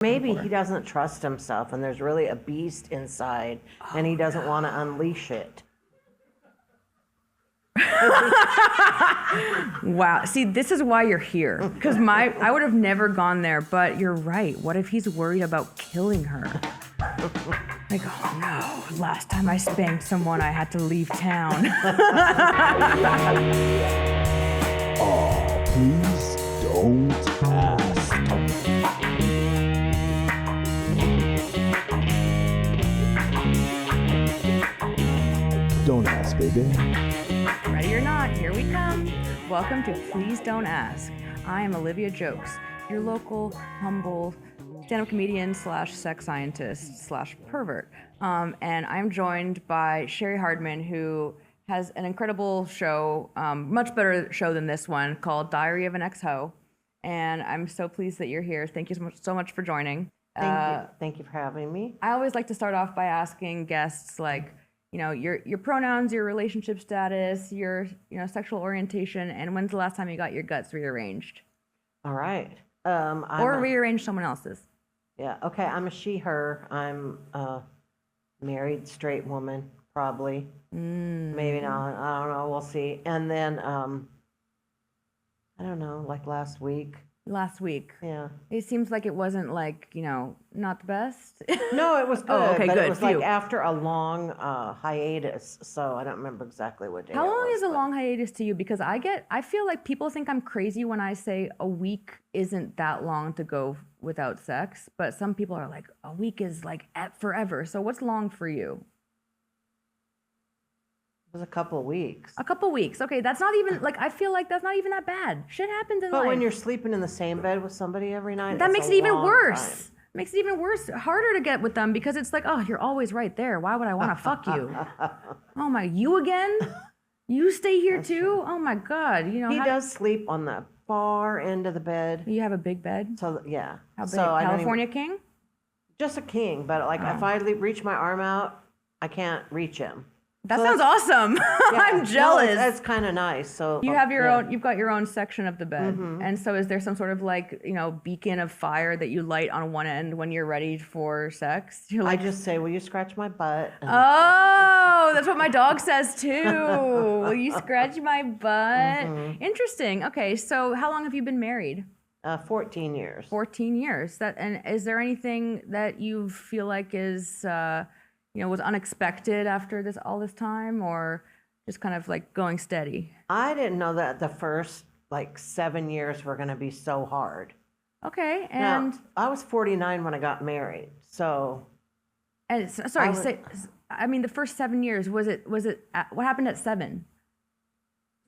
Maybe he doesn't trust himself and there's really a beast inside and he doesn't want to unleash it. Wow. See, this is why you're here. Because I would have never gone there, but you're right. What if he's worried about killing her? Like, oh no, last time I spanked someone, I had to leave town. Oh, please don't ask. Don't ask, baby. Ready or not, here we come. Welcome to Please Don't Ask. I am Olivia Jokes, your local, humble stand-up comedian / sex scientist / pervert. And I'm joined by CHERI HARDMAN, who has an incredible show, much better show than this one, called Diary of an Ex-Ho. And I'm so pleased that you're here. Thank you so much for joining. Thank you. Thank you for having me. I always like to start off by asking guests, like, you know, your pronouns, your relationship status, your sexual orientation, and when's the last time you got your guts rearranged? All right. Or rearrange someone else's. Yeah. Okay. I'm a she, her. I'm a married straight woman, probably. Maybe not. I don't know. We'll see. And then, I don't know, like last week. Last week. Yeah. It seems like it wasn't like, not the best. No, it was good. Oh, okay, but good. It was like after a long hiatus, so I don't remember exactly what day. How long is a but... long hiatus to you? Because I feel like people think I'm crazy when I say a week isn't that long to go without sex, but some people are like, a week is like forever. So what's long for you? It was a couple of weeks. A couple weeks. Okay, that's not even, like, I feel like that's not even that bad. Shit happens in life. But when you're sleeping in the same bed with somebody every night, that makes it even worse. Time. Makes it even worse, harder to get with them because it's like, oh, you're always right there. Why would I want to fuck you? Oh my, you again? You stay here too? Oh my God. He does sleep on the far end of the bed. You have a big bed? So yeah. How big? So California king? Just a king, but like if I reach my arm out, I can't reach him. That sounds awesome. Yeah, I'm jealous. No, that's kind of nice. So you have your own. You've got your own section of the bed, and so is there some sort of like beacon of fire that you light on one end when you're ready for sex? You're like, I just say, "Will you scratch my butt?" Oh, that's what my dog says too. Will you scratch my butt? Interesting. Okay, so how long have you been married? 14 years. 14 years. And is there anything that you feel like is was unexpected after all this time, or just kind of like going steady? I didn't know that the first 7 years were going to be so hard. Okay, and now, I was 49 when I got married, so. And the first 7 years, was it? What happened at 7?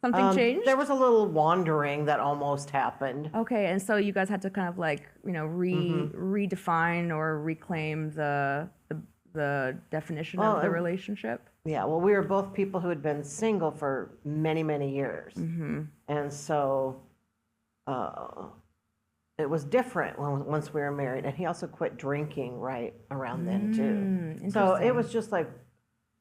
Something changed? There was a little wandering that almost happened. Okay, and so you guys had to kind of redefine or reclaim the definition of the relationship? Yeah, well, we were both people who had been single for many, many years. And so it was different once we were married. And he also quit drinking right around then, too. So it was just like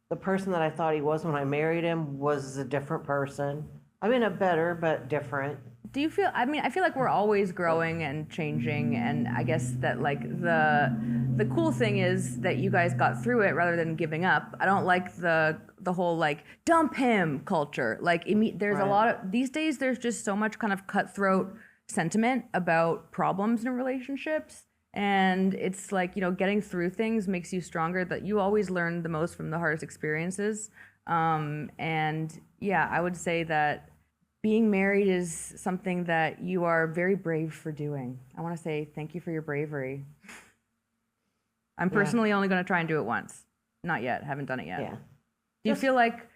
the person that I thought he was when I married him was a different person. I mean, a better, but different. Do you feel, I feel like we're always growing and changing, and I guess that the cool thing is that you guys got through it rather than giving up. I don't like the whole dump him culture. There's a lot of, these days there's just so much kind of cutthroat sentiment about problems in relationships, and it's like, getting through things makes you stronger, that you always learn the most from the hardest experiences. And yeah, I would say that being married is something that you are very brave for doing. I want to say thank you for your bravery. I'm personally only going to try and do it once. Not yet. Haven't done it yet. Yeah. Do you feel like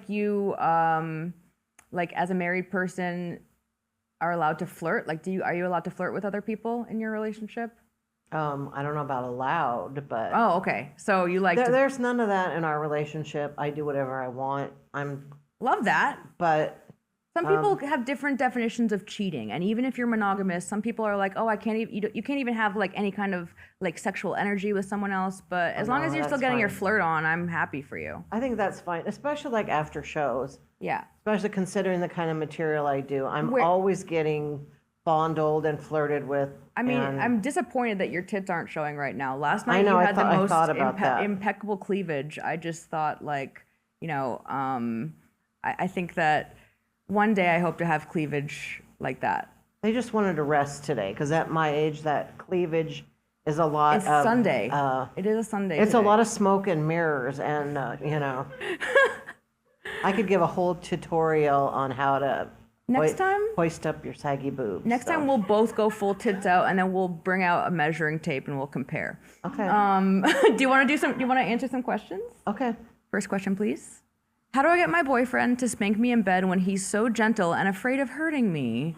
you as a married person are allowed to flirt? Are you allowed to flirt with other people in your relationship? I don't know about allowed, but. Oh, okay. So you there's none of that in our relationship. I do whatever I want. Love that. But. Some people have different definitions of cheating, and even if you're monogamous, some people are like, "Oh, I can't even. You can't even have any kind of sexual energy with someone else." But as long as you're still getting your flirt on, I'm happy for you. I think that's fine, especially after shows. Yeah. Especially considering the kind of material I do, I'm always getting fondled and flirted with. I mean, and I'm disappointed that your tits aren't showing right now. Last night I know, you I had thought- the I most thought about that. impeccable cleavage. I just thought like, I think that one day I hope to have cleavage like that. they just wanted to rest today because at my age, that cleavage is a lot It's of Sunday. It is a Sunday. It's today. a lot of smoke and mirrors, and I could give a whole tutorial on how to Next time? hoist up your saggy boobs. Next time we'll both go full tits out, and then we'll bring out a measuring tape and we'll compare. Okay. Do you want to answer some questions? Okay. First question, please. How do I get my boyfriend to spank me in bed when he's so gentle and afraid of hurting me?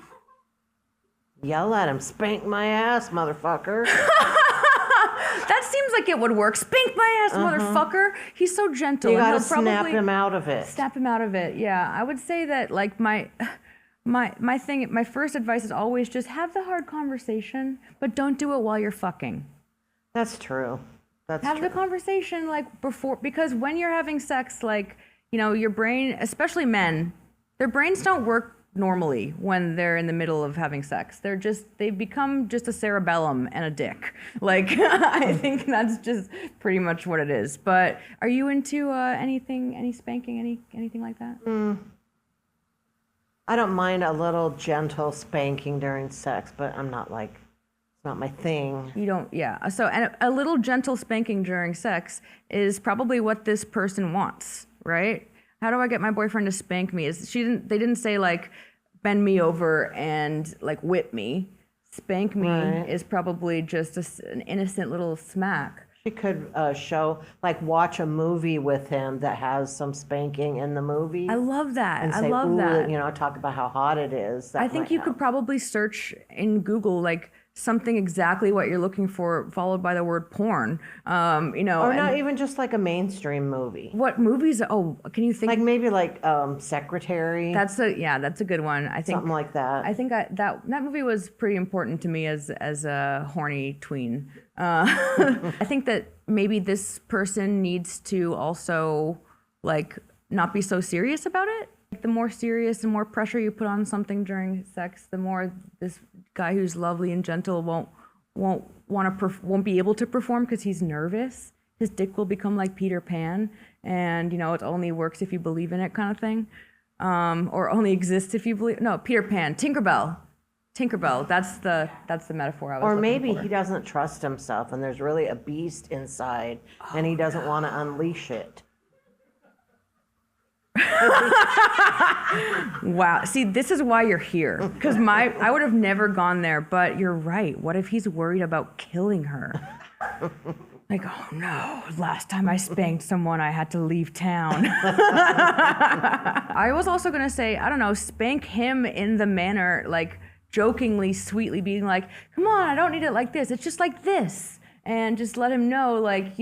Yell at him. Spank my ass, motherfucker. That seems like it would work. Spank my ass, motherfucker. He's so gentle. You and gotta he'll probably snap him out of it. Snap him out of it. Yeah, I would say that like my first advice is always just have the hard conversation, but don't do it while you're fucking. That's true. That's Have true. the conversation like before, because when you're having sex, like, your brain, especially men, their brains don't work normally when they're in the middle of having sex. They become just a cerebellum and a dick. Like, I think that's just pretty much what it is. But are you into any spanking, anything like that? I don't mind a little gentle spanking during sex, but I'm not like, it's not my thing. You don't, yeah. So, and a little gentle spanking during sex is probably what this person wants, right? How do I get my boyfriend to spank me? They didn't say like, bend me over and like whip me. Spank me is probably just an innocent little smack. She could watch a movie with him that has some spanking in the movie. I love that. And I say, love ooh, that. talk about how hot it is. That I think might you help. could probably search in Google like something exactly what you're looking for, followed by the word porn. Or and not even just like a mainstream movie. what movies? Oh, can you think? Like maybe Secretary. That's a good one. I think something like that. I think that movie was pretty important to me as a horny tween. I think that maybe this person needs to also like not be so serious about it. The more serious and more pressure you put on something during sex, the more this guy who's lovely and gentle won't be able to perform because he's nervous. His dick will become like Peter Pan, and it only works if you believe in it, kind of thing, or only exists if you believe. No, Peter Pan, Tinkerbell. That's the metaphor I was. Or looking maybe for. he doesn't trust himself, and there's really a beast inside, and he doesn't want to unleash it. Wow. See, this is why you're here. Because I would have never gone there, but you're right. What if he's worried about killing her? Like, oh no, last time I spanked someone, I had to leave town. I was also going to say, I don't know, spank him in the manner, like jokingly, sweetly being like, come on, I don't need it like this. It's just like this. And just let him know, like,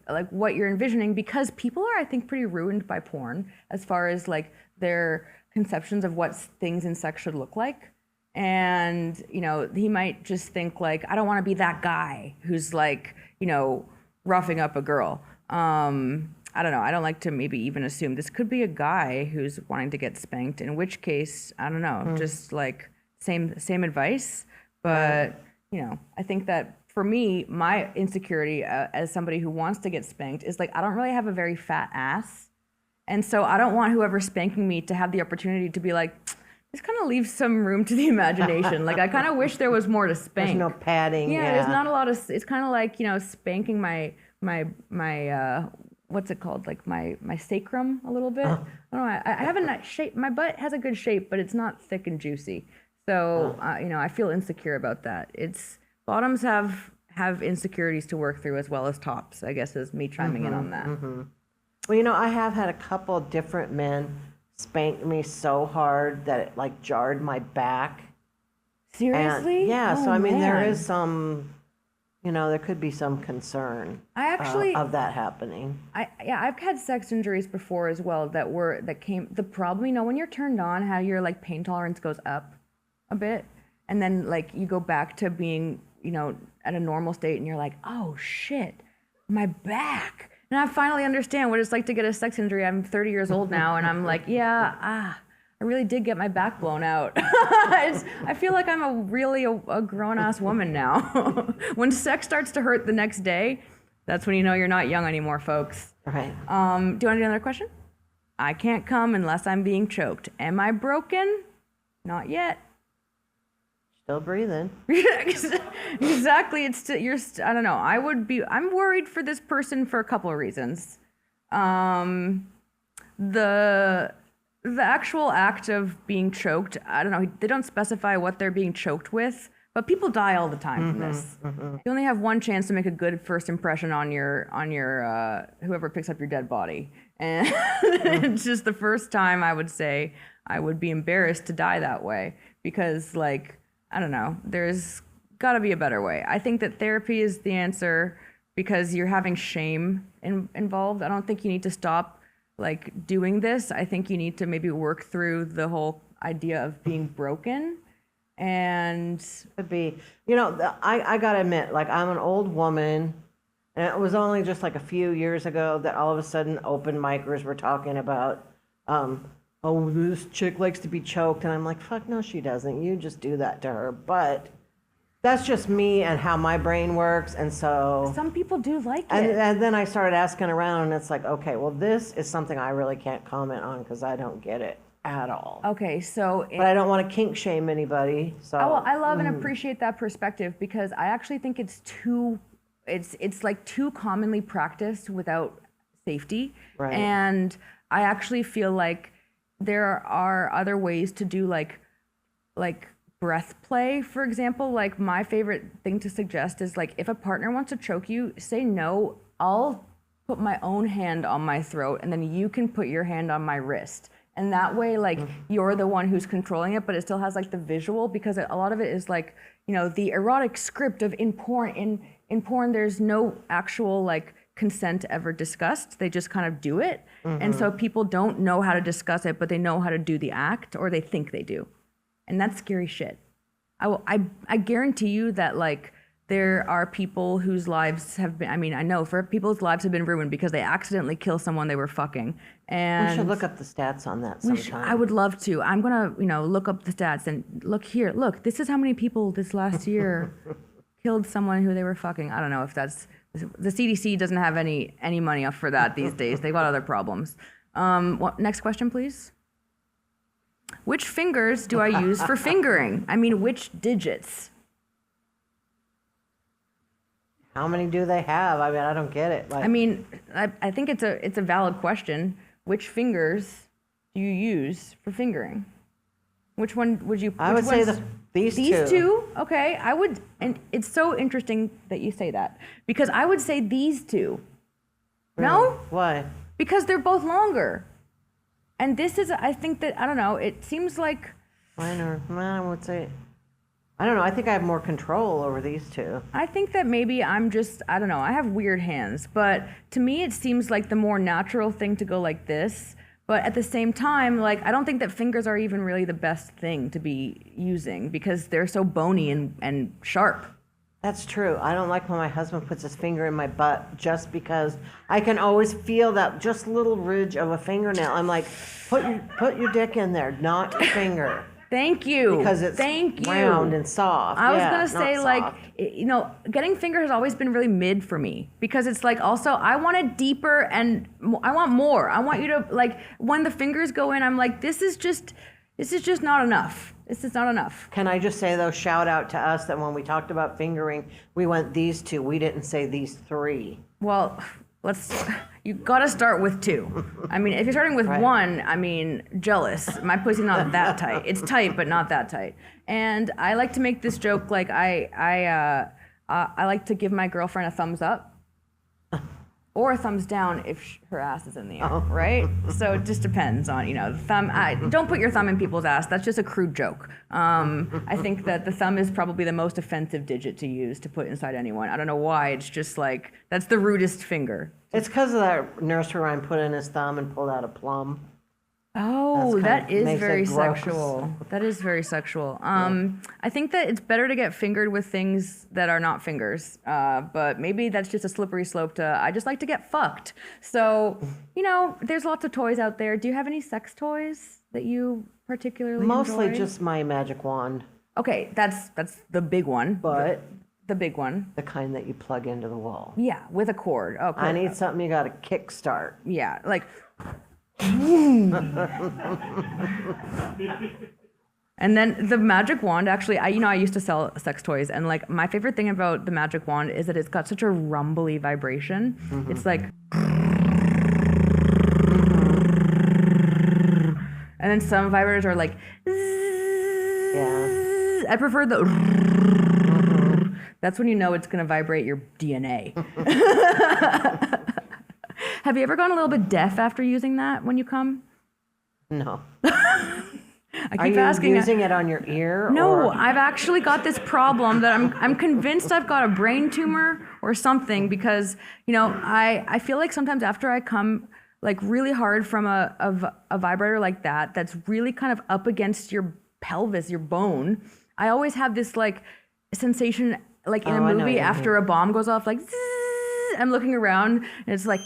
like what you're envisioning, because people are, I think, pretty ruined by porn as far as like their conceptions of what things in sex should look like. And, he might just think like, I don't want to be that guy who's like, roughing up a girl. I don't know. I don't like to maybe even assume this could be a guy who's wanting to get spanked, in which case, I don't know, just like same advice. But, I think that for me, my insecurity as somebody who wants to get spanked is like, I don't really have a very fat ass. And so I don't want whoever's spanking me to have the opportunity to be like, this kind of leaves some room to the imagination. Like, I kind of wish there was more to spank. There's no padding. Yeah, there's not a lot of, it's kind of like, spanking my what's it called? Like my sacrum a little bit. I don't know, I have a nice shape. My butt has a good shape, but it's not thick and juicy. So, I feel insecure about that. Bottoms have insecurities to work through as well as tops, I guess, is me chiming in on that. Well, I have had a couple different men spank me so hard that it like jarred my back. Seriously? And, yeah, Oh, so I mean, there man. is some, there could be some concern I actually of that happening. I've had sex injuries before as well that came. The problem, when you're turned on, how your like pain tolerance goes up a bit, and then like you go back to being at a normal state, and you're like, oh shit, my back. And I finally understand what it's like to get a sex injury. I'm 30 years old now, and I'm like, yeah, I really did get my back blown out. I feel like I'm a grown-ass woman now. When sex starts to hurt the next day, that's when you know you're not young anymore, folks. Right. Do you want to do another question? I can't come unless I'm being choked. Am I broken? Not yet. Still breathing. Exactly. I don't know. I'm worried for this person for a couple of reasons. The actual act of being choked, I don't know, they don't specify what they're being choked with, but people die all the time from this. You only have one chance to make a good first impression on your whoever picks up your dead body. And it's just the first time I would say I would be embarrassed to die that way because, like, I don't know, there's got to be a better way. I think that therapy is the answer because you're having shame involved. I don't think you need to stop like doing this. I think you need to maybe work through the whole idea of being broken. And Could be, I gotta admit, like, I'm an old woman, and it was only just like a few years ago that all of a sudden open micers were talking about, oh, this chick likes to be choked, and I'm like, fuck no, she doesn't. You just do that to her. But that's just me and how my brain works, and so. some people do like it. And then I started asking around, and it's like, okay, well, this is something I really can't comment on because I don't get it at all. Okay, so But I don't want to kink shame anybody. So I love and appreciate that perspective because I actually think it's like too commonly practiced without safety. Right. And I actually feel like there are other ways to do like breath play, for example. Like my favorite thing to suggest is like if a partner wants to choke you, say no, I'll put my own hand on my throat and then you can put your hand on my wrist. And that way, like, you're the one who's controlling it, but it still has like the visual because a lot of it is like, the erotic script of in porn, there's no actual like consent ever discussed. They just kind of do it. And so people don't know how to discuss it, but they know how to do the act or they think they do. And that's scary shit. I guarantee you that like there are people whose lives have been, I know for people's lives have been ruined because they accidentally kill someone they were fucking. And we should look up the stats on that sometime. I would love to. I'm gonna, look up the stats and look here. Look, this is how many people this last year killed someone who they were fucking. I don't know if that's, the CDC doesn't have any money up for that these days. They've got other problems. Next question, please. Which fingers do I use for fingering? Which digits? How many do they have? I don't get it. Like, I think it's a valid question. Which fingers do you use for fingering? Which one would you? I would say these two. These two? Okay, I would, and it's so interesting that you say that because I would say these two. Really? No? Why? Because they're both longer. And this is, I think that, I don't know, it seems like. Mine are, I would say, I don't know, I think I have more control over these two. I think that maybe I'm just, I don't know, I have weird hands, but to me it seems like the more natural thing to go like this. But at the same time, like, I don't think that fingers are even really the best thing to be using because they're so bony and sharp. That's true. I don't like when my husband puts his finger in my butt just because I can always feel that just little ridge of a fingernail. I'm like, put your dick in there, not your finger. Thank you. Because it's round and soft. I was going to say, like, getting finger has always been really mid for me because it's like also I want it deeper and I want more. I want you to, like, when the fingers go in, I'm like, this is just not enough. This is not enough. Can I just say, though, shout out to us that when we talked about fingering, we went these two. We didn't say these three. Well, you got to start with two. If you're starting with one, jealous. My pussy's not that tight. It's tight, but not that tight. And I like to make this joke, like I like to give my girlfriend a thumbs up. Or a thumbs down if her ass is in the air, right? So it just depends on, the thumb. Don't put your thumb in people's ass. That's just a crude joke. I think that the thumb is probably the most offensive digit to use to put inside anyone. I don't know why. It's just like, that's the rudest finger. It's because of that nursery rhyme, put in his thumb and pulled out a plum. Oh, that is very sexual. That is very sexual. I think that it's better to get fingered with things that are not fingers, but maybe that's just a slippery slope to, I just like to get fucked. So, there's lots of toys out there. Do you have any sex toys that you particularly Mostly enjoy? just my magic wand, Okay, that's the big one. but The big one. the kind that you plug into the wall. Yeah, with a cord. Oh, I need something you got to kickstart. Yeah, like. And then the magic wand, actually, I used to sell sex toys, and like my favorite thing about the magic wand is that it's got such a rumbly vibration. It's like, and then some vibrators are like, Yeah. I prefer the. That's when you know it's gonna vibrate your DNA. Have you ever gone a little bit deaf after using that when you come? No. I Are keep you asking. using it on your ear? No, or- I've actually got this problem that I'm convinced I've got a brain tumor or something, because I feel like sometimes after I come like really hard from a vibrator like that that's really kind of up against your pelvis, your bone, I always have this like sensation like in a Oh, I know what movie you after a bomb goes off, like zzz, I'm looking around and it's like,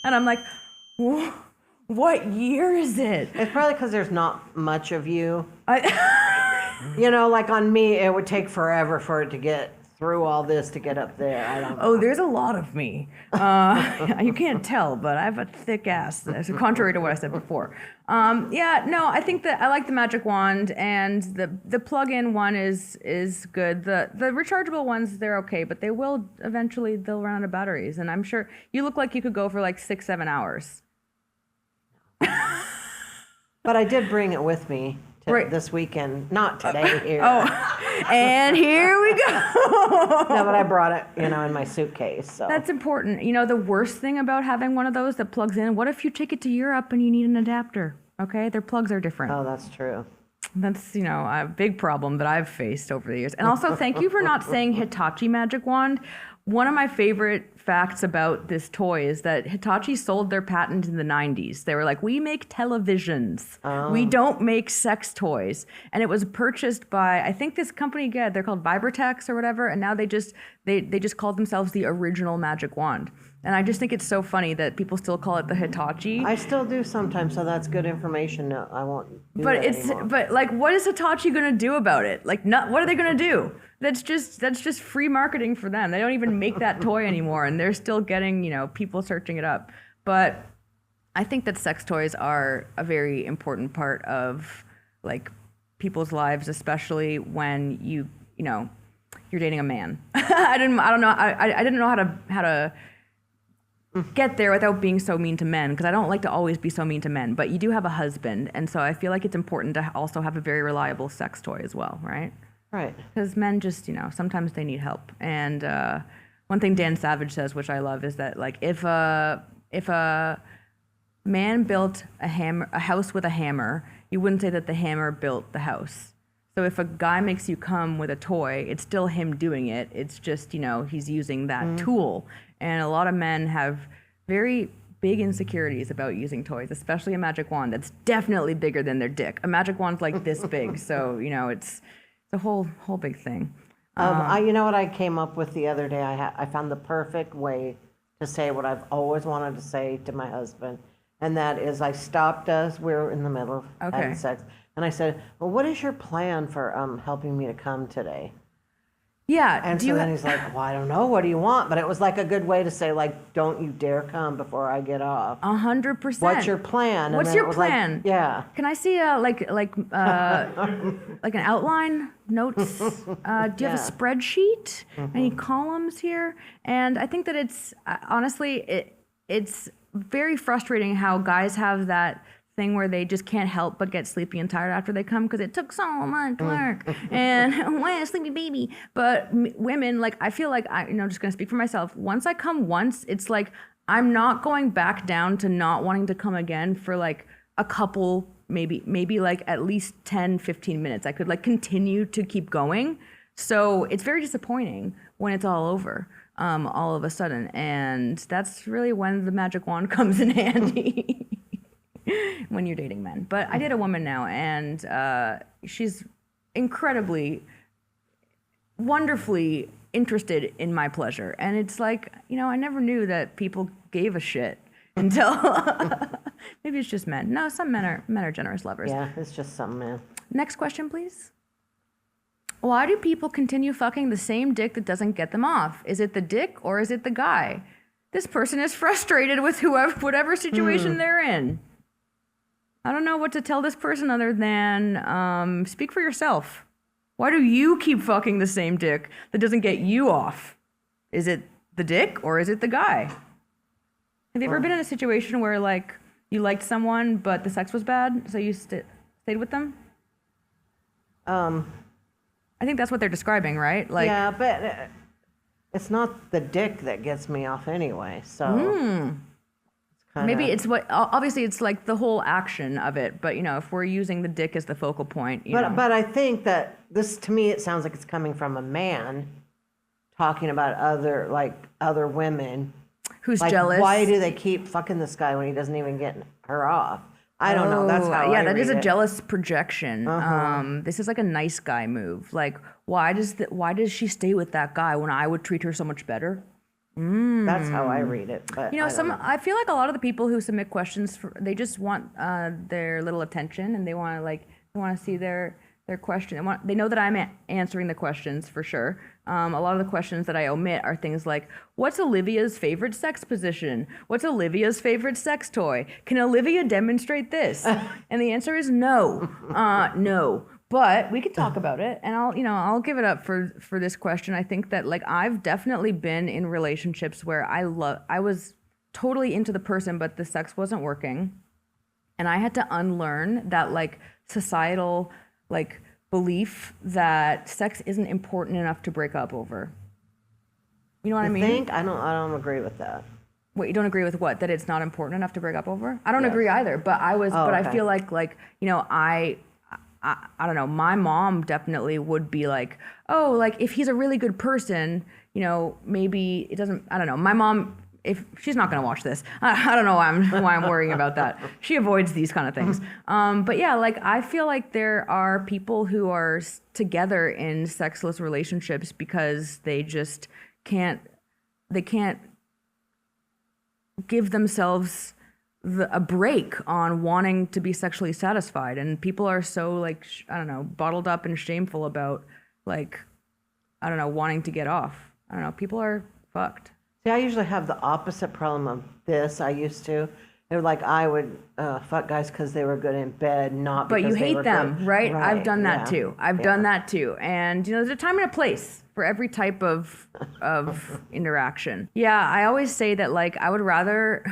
and I'm like, what year is it? It's probably because there's not much of you. I, Like on me, it would take forever for it to get through all this to get up there. I don't know. Oh, there's a lot of me. You can't tell, but I have a thick ass, contrary to what I said before. I think that I like the magic wand, and the plug-in one is good. The rechargeable ones, they're okay, but they'll run out of batteries, and I'm sure you look like you could go for like 6-7 hours. But I did bring it with me Right. this weekend. Not today here. And here we go. No, but I brought it, in my suitcase. So That's important. The worst thing about having one of those that plugs in, what if you take it to Europe and you need an adapter? Okay, their plugs are different. Oh, that's true. That's, a big problem that I've faced over the years. And also, thank you for not saying Hitachi magic wand. One of my favorite facts about this toy is that Hitachi sold their patent in the 90s. They were like, we make televisions. We don't make sex toys. And it was purchased by, I think this company, they're called Vibratex or whatever, and now they just called themselves the original magic wand. And I just think it's so funny that people still call it the Hitachi. I still do sometimes, so that's good information. No, I won't do that anymore. But like, what is Hitachi gonna do about it? Like, what are they gonna do? That's just free marketing for them. They don't even make that toy anymore, and they're still getting people searching it up. But I think that sex toys are a very important part of like people's lives, especially when you're dating a man. I didn't know how to get there without being so mean to men, because I don't like to always be so mean to men, but you do have a husband, and so I feel like it's important to also have a very reliable sex toy as well, right? Right. Because men just, sometimes they need help. And one thing Dan Savage says, which I love, is that like if a man built a house with a hammer, you wouldn't say that the hammer built the house. So if a guy makes you come with a toy, it's still him doing it. It's just, he's using that tool. And a lot of men have very big insecurities about using toys, especially a magic wand that's definitely bigger than their dick. A magic wand's like this big, so it's a whole big thing. You know what I came up with the other day? I found the perfect way to say what I've always wanted to say to my husband, and that is I stopped us. We were in the middle of having sex, and I said, "Well, what is your plan for helping me to come today?" Yeah. And so then he's like, "Well, I don't know. What do you want?" But it was like a good way to say, like, "Don't you dare come before I get off." 100%. What's your plan? And What's then your it was like, plan? yeah. Can I see like an outline, notes? Do you have a spreadsheet? Any columns here? And I think that it's honestly it's very frustrating how guys have that thing where they just can't help but get sleepy and tired after they come because it took so much work and why a sleepy baby. But women, like, I feel like just gonna speak for myself. Once I come once, it's like I'm not going back down to not wanting to come again for like a couple, maybe like at least 10-15 minutes. I could like continue to keep going. So it's very disappointing when it's all over all of a sudden, and that's really when the magic wand comes in handy. When you're dating men. But I date a woman now, and she's incredibly, wonderfully interested in my pleasure. And it's like, I never knew that people gave a shit until Maybe it's just men. No, some men are generous lovers. Yeah, it's just some man. Next question, please. Why do people continue fucking the same dick that doesn't get them off? Is it the dick or is it the guy? This person is frustrated with whatever situation they're in. I don't know what to tell this person other than speak for yourself. Why do you keep fucking the same dick that doesn't get you off? Is it the dick or is it the guy? Have you ever been in a situation where like you liked someone but the sex was bad, so you stayed with them? I think that's what they're describing, right? Like, yeah, but it's not the dick that gets me off anyway. So maybe it's what, obviously it's like the whole action of it, but you know, if we're using the dick as the focal point, you know. But I think that this, to me, it sounds like it's coming from a man talking about other women. Who's like, jealous. Why do they keep fucking this guy when he doesn't even get her off? I don't know. That's how I that read is a it. jealous projection. This is like a nice guy move. Like, why does she stay with that guy when I would treat her so much better? That's how I read it. But You know, I feel like a lot of the people who submit questions, they just want their little attention, and they want to see their question. They know that I'm answering the questions for sure. A lot of the questions that I omit are things like, what's Olivia's favorite sex position? What's Olivia's favorite sex toy? Can Olivia demonstrate this? And the answer is no. No. But we could talk about it, and I'll give it up for this question. I think that like I've definitely been in relationships where I was totally into the person, but the sex wasn't working, and I had to unlearn that like societal like belief that sex isn't important enough to break up over. You know what I mean? think I don't agree with that. What, you don't agree with what? That it's not important enough to break up over? I don't Yes. agree either, but I okay. feel like, you know, I don't know, my mom definitely would be like, oh, like if he's a really good person, you know, maybe it doesn't, I don't know. My mom, if she's not gonna watch this, I don't know why I'm worrying about that. She avoids these kind of things. But yeah, like I feel like there are people who are together in sexless relationships because they just can't give themselves a break on wanting to be sexually satisfied, and people are so like I don't know, bottled up and shameful about like I don't know, wanting to get off. I don't know, people are fucked. See, I usually have the opposite problem of this. I used to. It was like I would fuck guys because they were good in bed, not But because you they hate were them, good. right? I've done that yeah. too. I've done that too. And you know, there's a time and a place for every type of interaction. Yeah, I always say that like I would rather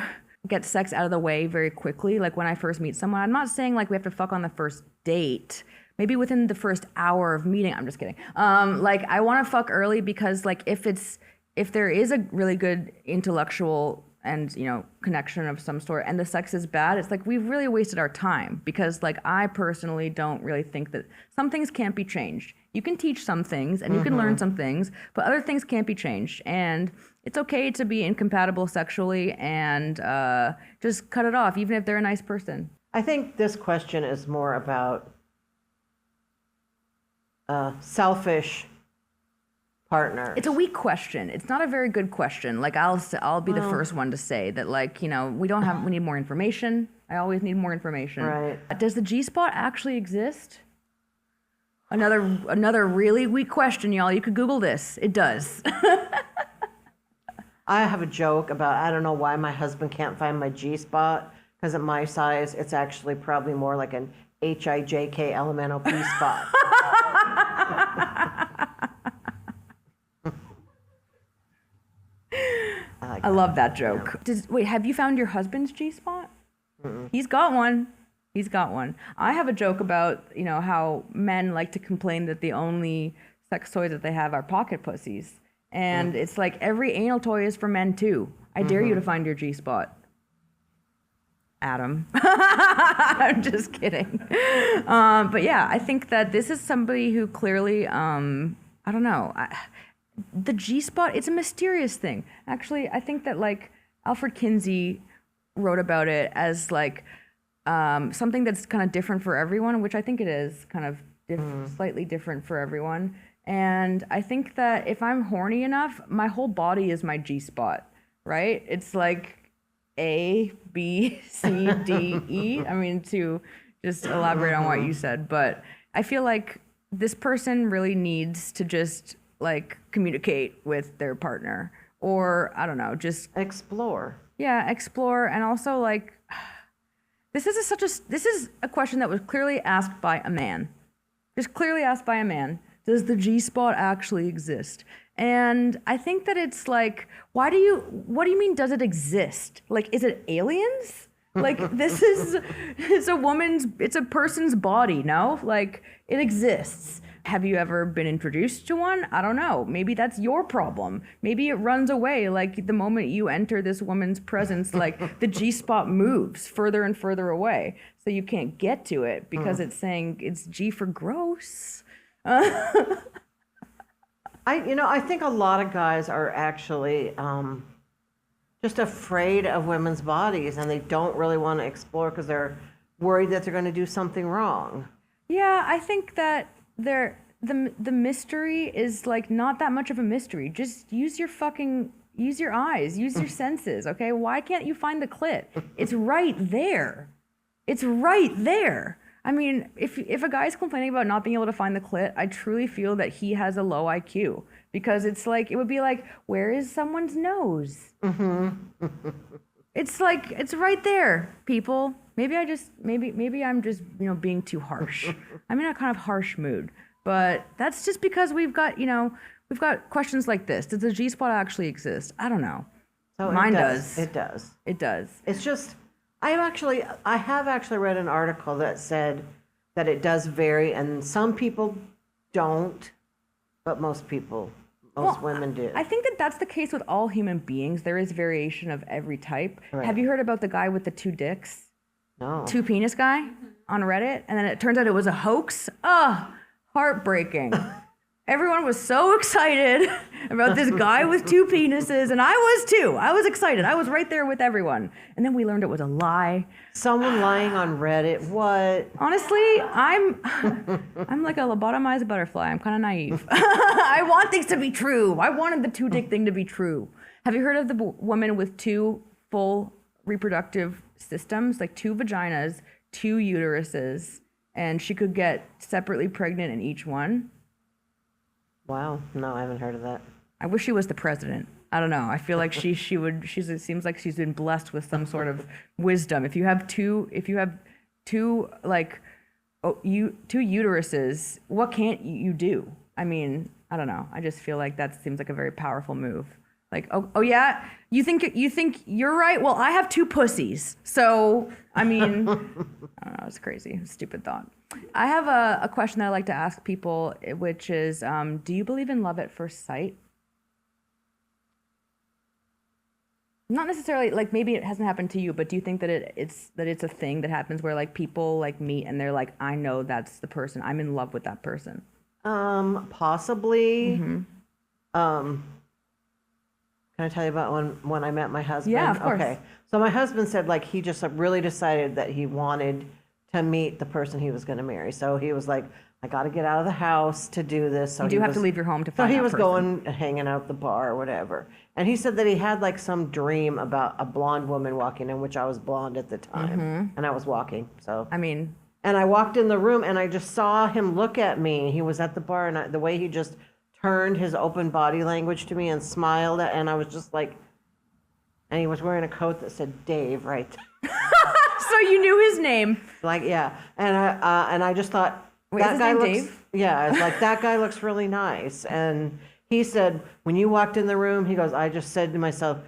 get sex out of the way very quickly. Like when I first meet someone, I'm not saying like we have to fuck on the first date. Maybe within the first hour of meeting. I'm just kidding. Like I want to fuck early because like if there is a really good intellectual and you know connection of some sort and the sex is bad, it's like we've really wasted our time, because like I personally don't really think that some things can't be changed. You can teach some things and you can learn some things, but other things can't be changed, and it's okay to be incompatible sexually and just cut it off even if they're a nice person. I think this question is more about selfish partners. It's a weak question. It's not a very good question. Like I'll be the first one to say that like, you know, we need more information. I always need more information. Right. Does the G-spot actually exist? Another really weak question, y'all. You could Google this. It does. I have a joke about I don't know why my husband can't find my G-spot, because at my size it's actually probably more like an HIJK elemental P spot. I love that joke. Wait, have you found your husband's G-spot? He's got one. He's got one. I have a joke about, you know, how men like to complain that the only sex toys that they have are pocket pussies. And it's like every anal toy is for men too. I dare you to find your G-spot. Adam. I'm just kidding. But yeah, I think that this is somebody who clearly, I don't know. The G-spot, it's a mysterious thing. Actually, I think that like Alfred Kinsey wrote about it as like something that's kind of different for everyone, which I think it is kind of slightly different for everyone. And I think that if I'm horny enough, my whole body is my G-spot, right? It's like A, B, C, D, E. I mean, to just elaborate on what you said, but I feel like this person really needs to just like communicate with their partner, or I don't know, just Explore. yeah, explore. And also like, this is a question that was clearly asked by a man. Just clearly asked by a man. Does the G-spot actually exist? And I think that it's like, what do you mean, does it exist? Like, is it aliens? Like, it's a person's body, no? Like, it exists. Have you ever been introduced to one? I don't know. Maybe that's your problem. Maybe it runs away. Like, the moment you enter this woman's presence, like, the G-spot moves further and further away. So you can't get to it because it's saying it's G for gross. I think a lot of guys are actually just afraid of women's bodies, and they don't really want to explore because they're worried that they're going to do something wrong. Yeah, I think that the mystery is like not that much of a mystery. Just use your eyes, use your senses, okay? Why can't you find the clit? It's right there. It's right there. I mean, if a guy's complaining about not being able to find the clit, I truly feel that he has a low IQ, because it's like, it would be like, where is someone's nose? It's like, it's right there, people. Maybe I'm just, being too harsh. I'm in a kind of harsh mood, but that's just because we've got questions like this. Does the G-spot actually exist? I don't know. So Mine does. It does. It does. It's just, I have actually read an article that said that it does vary, and some people don't, but most women do. I think that that's the case with all human beings. There is variation of every type. Right. Have you heard about the guy with the 2 dicks? No. 2 penis guy on Reddit? And then it turns out it was a hoax? Heartbreaking. Everyone was so excited about this guy with 2 penises, and I was too. I was excited. I was right there with everyone. And then we learned it was a lie. Someone lying on Reddit. What? Honestly, I'm like a lobotomized butterfly. I'm kind of naive. I want things to be true. I wanted the 2 dick thing to be true. Have you heard of the woman with 2 full reproductive systems, like 2 vaginas, 2 uteruses, and she could get separately pregnant in each one? Wow. No, I haven't heard of that. I wish she was the president. I don't know. I feel like it seems like she's been blessed with some sort of wisdom. If you have two uteruses, what can't you do? I mean, I don't know. I just feel like that seems like a very powerful move. Like, oh yeah, you think you're right? Well, I have 2 pussies. So, I mean, I don't know. It's crazy. Stupid thought. I have a question that I like to ask people, which is, do you believe in love at first sight? Not necessarily, like, maybe it hasn't happened to you, but do you think that it's a thing that happens where like people like meet and they're like, I know that's the person. I'm in love with that person. Possibly. Can I tell you about when I met my husband? Yeah, of course. Okay. So my husband said like he just really decided that he wanted to meet the person he was going to marry. So he was like, I got to get out of the house to do this. So you do have to leave your home to find So he that was person. going hanging out at the bar or whatever. And he said that he had like some dream about a blonde woman walking in, which I was blonde at the time, and I was walking. So I mean, and I walked in the room and I just saw him look at me. He was at the bar, and the way he just turned his open body language to me and smiled, and I was just like, and he was wearing a coat that said Dave right there. so you knew his name. Like, yeah. And I just thought, Wait, that is his guy name looks, Dave? Yeah, I was like, that guy looks really nice. And he said, when you walked in the room, he goes, I just said to myself,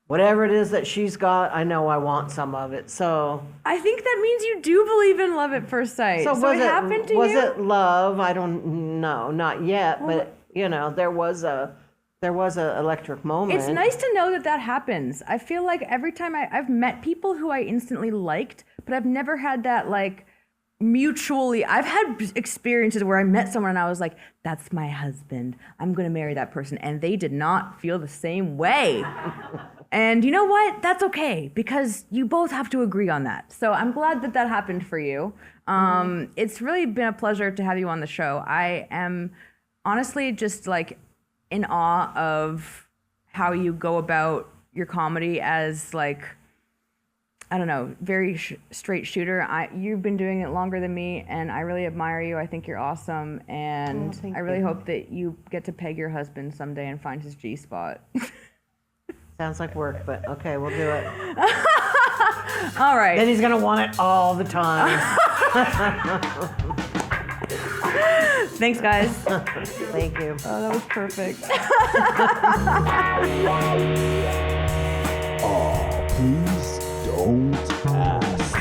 whatever it is that she's got, I know I want some of it. So I think that means you do believe in love at first sight. So it happened to you? Was it love? I don't know, not yet, but there was a electric moment. It's nice to know that happens. I feel like every time I've met people who I instantly liked, but I've never had that like mutually. I've had experiences where I met someone and I was like, that's my husband. I'm going to marry that person. And they did not feel the same way. And you know what? That's okay, because you both have to agree on that. So I'm glad that happened for you. It's really been a pleasure to have you on the show. I am honestly just like in awe of how you go about your comedy as like I don't know, very straight shooter. You've been doing it longer than me, and I really admire you. I think you're awesome, and thank I really you. hope that you get to peg your husband someday and find his G spot. Sounds like work, but okay, we'll do it. All right. Then he's gonna want it all the time. Thanks, guys. Thank you. Oh, that was perfect. Aw, please don't ask.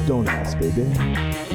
Don't ask, baby.